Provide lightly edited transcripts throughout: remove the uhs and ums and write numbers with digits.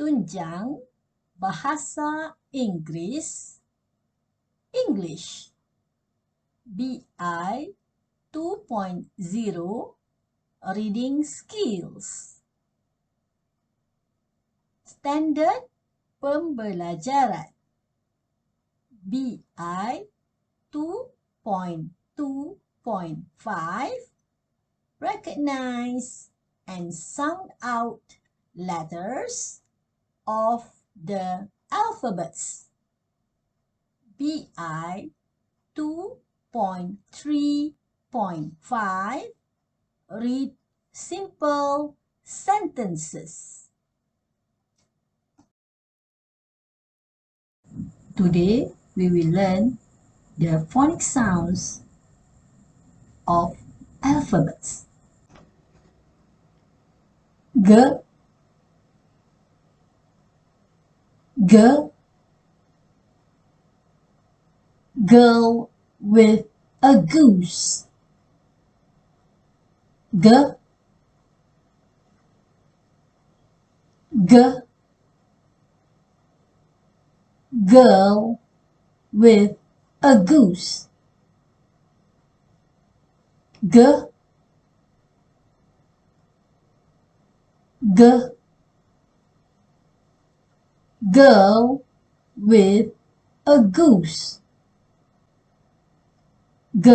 Tunjang Bahasa Inggeris English BI 2.0 Reading Skills Standard Pembelajaran BI 2.2.5 Recognize and sound out letters of the alphabets. BI 2.3.5 Read simple sentences. Today we will learn the phonic sounds of alphabets. G, G, girl with a goose. G, G, girl with a goose. G, G, girl with a goose. G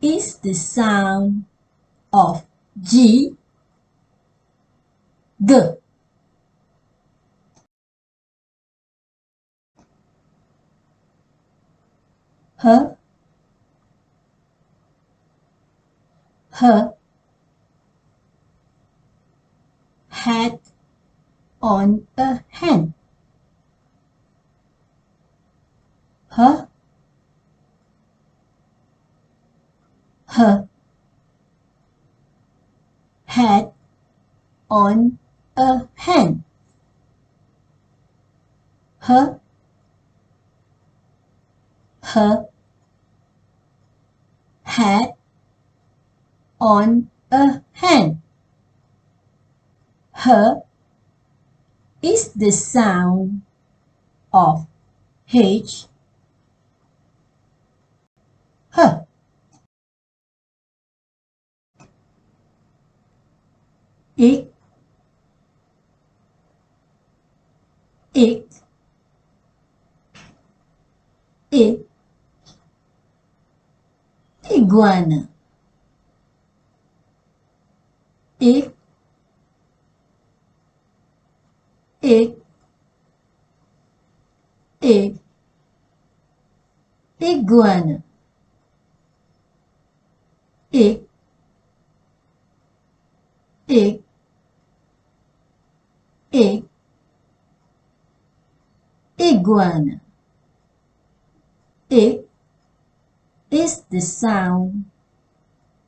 is the sound of G. G. H, H, hat on a hen. H, H, hat on a hen. H, H, hat on a hen. H is the sound of H. H. Ik, ik, ik, iguana. Ik, ik, ik, iguana. Ik, ik, ik, iguana. Ik is the sound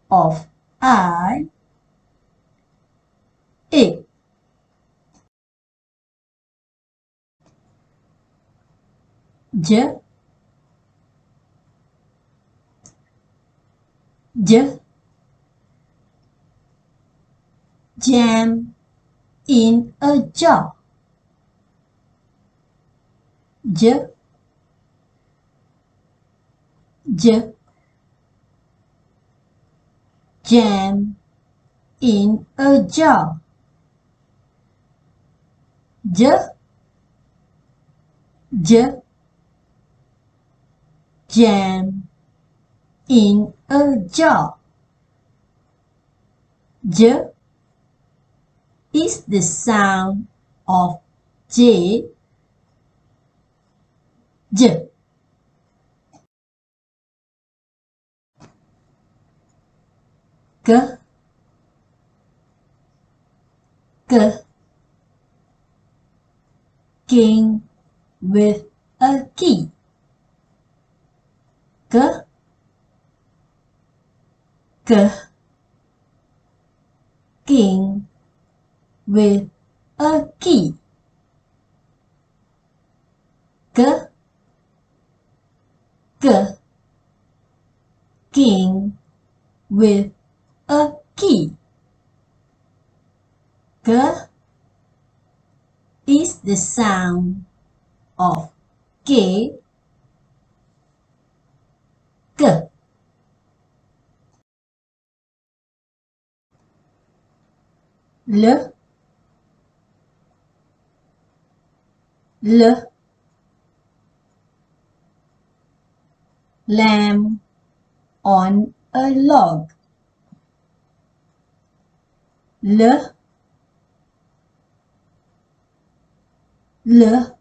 of I. Ik. J, J, jam in a jar. J, J, jam in a jar. J, J, jam in a jar. J is the sound of J. J. K, K, king with a key. K, K, king with a key. K, K, king with a key. K, is the sound of K. K. L. L. Lamb on a log. L. L.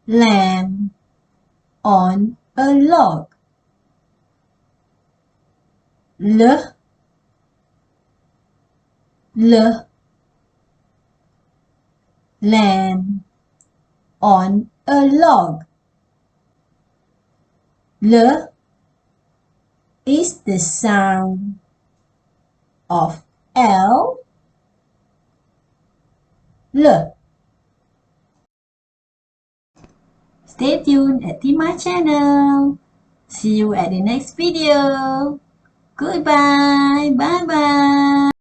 Lamb on a log. L. L. Lamb on a log. L is the sound of L. L. Stay tuned at my channel. See you at the next video. Goodbye. Bye bye.